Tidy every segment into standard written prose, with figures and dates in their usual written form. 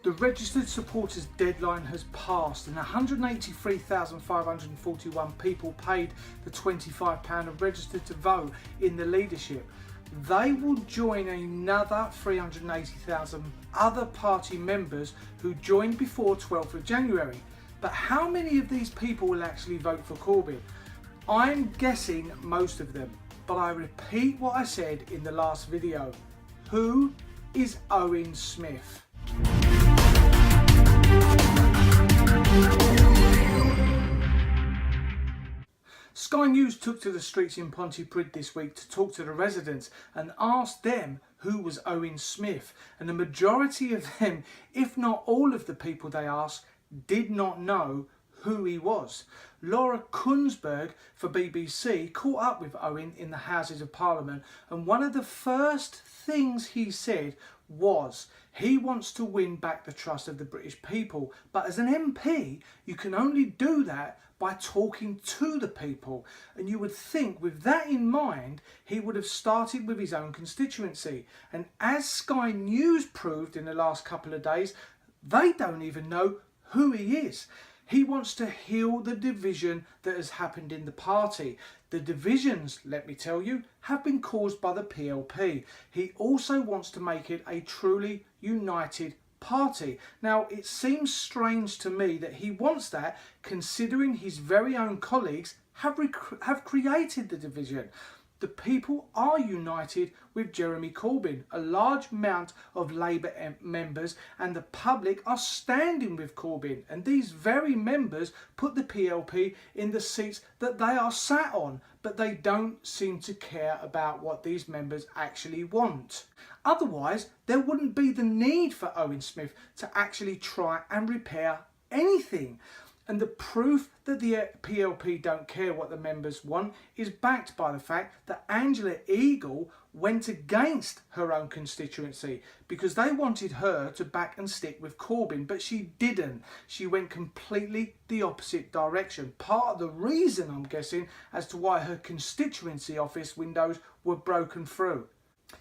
The registered supporters deadline has passed and 183,541 people paid the £25 and registered to vote in the leadership. They will join another 380,000 other party members who joined before 12th of January. But how many of these people will actually vote for Corbyn? I'm guessing most of them, but I repeat what I said in the last video. Who is Owen Smith? Sky News took to the streets in Pontypridd this week to talk to the residents and asked them who was Owen Smith, and the majority of them, if not all of the people they asked, did not know who he was. Laura Kunsberg for BBC caught up with Owen in the Houses of Parliament, and one of the first things he said was he wants to win back the trust of the British people, but as an MP you can only do that by talking to the people. And you would think with that in mind he would have started with his own constituency, and as Sky News proved in the last couple of days, they don't even know who he is. He wants to heal the division that has happened in the party. The divisions, let me tell you, have been caused by the PLP. He also wants to make it a truly united party. Now, it seems strange to me that he wants that, considering his very own colleagues have created the division. The people are united with Jeremy Corbyn. A large amount of Labour members and the public are standing with Corbyn, and these very members put the PLP in the seats that they are sat on, but they don't seem to care about what these members actually want. Otherwise, there wouldn't be the need for Owen Smith to actually try and repair anything. And the proof that the PLP don't care what the members want is backed by the fact that Angela Eagle went against her own constituency because they wanted her to back and stick with Corbyn, but she didn't. She went completely the opposite direction. Part of the reason, I'm guessing, as to why her constituency office windows were broken through.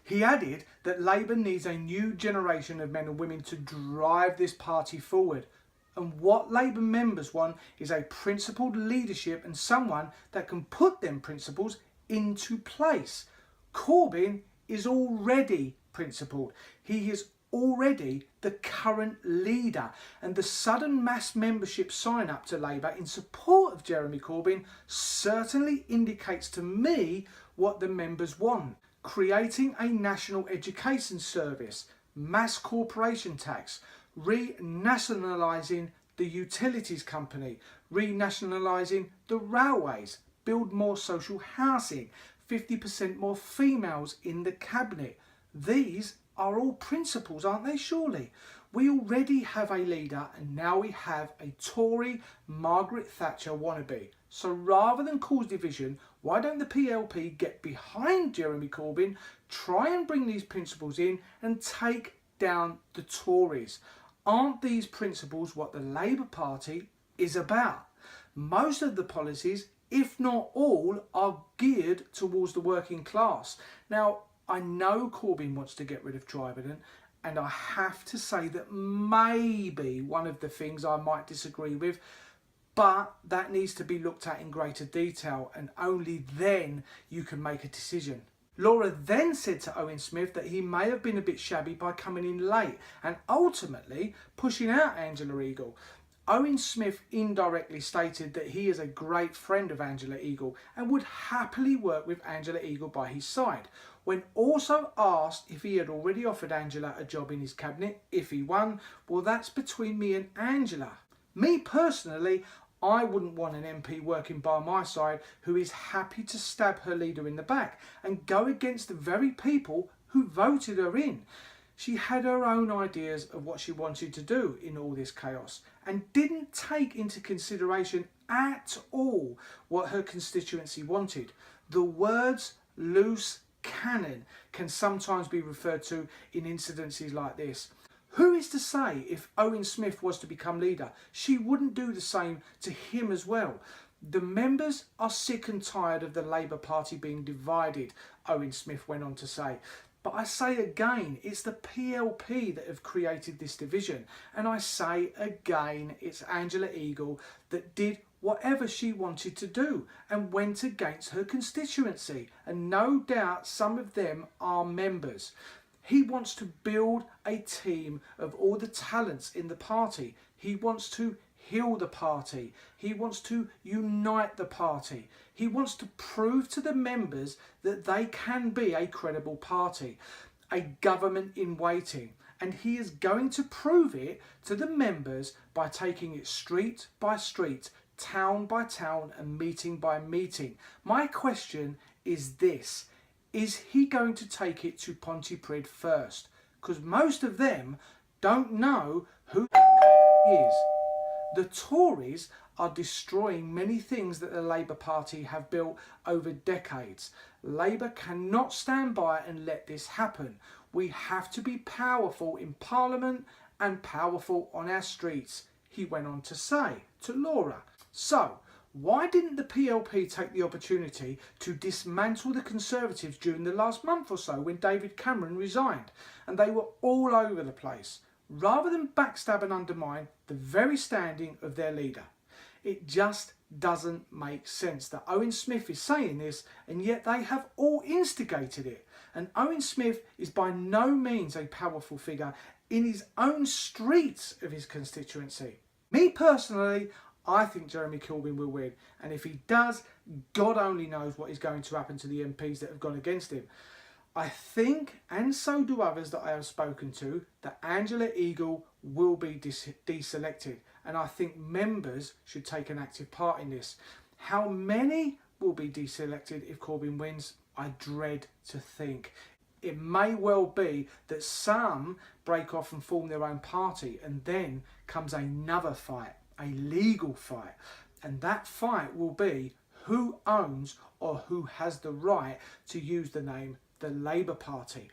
He added that Labour needs a new generation of men and women to drive this party forward. And what Labour members want is a principled leadership and someone that can put them principles into place. Corbyn is already principled. He is already the current leader, and the sudden mass membership sign up to Labour in support of Jeremy Corbyn certainly indicates to me what the members want. Creating a national education service, mass corporation tax, renationalising the utilities company, renationalising the railways, build more social housing, 50% more females in the cabinet. These are all principles, aren't they, surely? We already have a leader, and now we have a Tory Margaret Thatcher wannabe. So rather than cause division, why don't the PLP get behind Jeremy Corbyn, try and bring these principles in and take down the Tories? Aren't these principles what the Labour Party is about? Most of the policies, if not all, are geared towards the working class. Now, I know Corbyn wants to get rid of Tribunal, and I have to say that maybe one of the things I might disagree with, but that needs to be looked at in greater detail, and only then you can make a decision. Laura then said to Owen Smith that he may have been a bit shabby by coming in late and ultimately pushing out Angela Eagle. Owen Smith indirectly stated that he is a great friend of Angela Eagle and would happily work with Angela Eagle by his side. When also asked if he had already offered Angela a job in his cabinet if he won, well, that's between me and Angela. Me personally, I wouldn't want an MP working by my side who is happy to stab her leader in the back and go against the very people who voted her in. She had her own ideas of what she wanted to do in all this chaos and didn't take into consideration at all what her constituency wanted. The words loose cannon can sometimes be referred to in incidences like this. Who is to say if Owen Smith was to become leader, she wouldn't do the same to him as well? The members are sick and tired of the Labour Party being divided, Owen Smith went on to say. But I say again, it's the PLP that have created this division. And I say again, it's Angela Eagle that did whatever she wanted to do and went against her constituency. And no doubt some of them are members. He wants to build a team of all the talents in the party. He wants to heal the party. He wants to unite the party. He wants to prove to the members that they can be a credible party, a government in waiting. And he is going to prove it to the members by taking it street by street, town by town and meeting by meeting. My question is this: is he going to take it to Pontypridd first? Because most of them don't know who he is. The Tories are destroying many things that the Labour Party have built over decades. Labour cannot stand by and let this happen. We have to be powerful in Parliament and powerful on our streets, he went on to say to Laura. So, why didn't the PLP take the opportunity to dismantle the Conservatives during the last month or so when David Cameron resigned and they were all over the place, rather than backstab and undermine the very standing of their leader? It just doesn't make sense that Owen Smith is saying this and yet they have all instigated it. And Owen Smith is by no means a powerful figure in his own streets of his constituency. Me personally, I think Jeremy Corbyn will win, and if he does, God only knows what is going to happen to the MPs that have gone against him. I think, and so do others that I have spoken to, that Angela Eagle will be deselected, and I think members should take an active part in this. How many will be deselected if Corbyn wins? I dread to think. It may well be that some break off and form their own party, and then comes another fight, a legal fight, and that fight will be who owns or who has the right to use the name the Labour Party.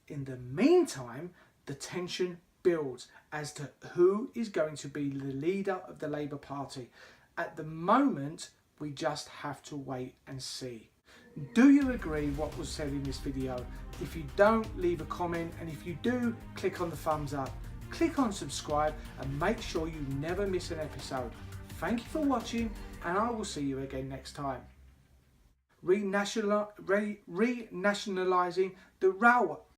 In the meantime, the tension builds as to who is going to be the leader of the Labour Party. At the moment, we just have to wait and see. Do you agree what was said in this video? If you don't, leave a comment, and if you do, click on the thumbs up. Click on subscribe and make sure you never miss an episode. Thank you for watching, and I will see you again next time. Renationalising the railway.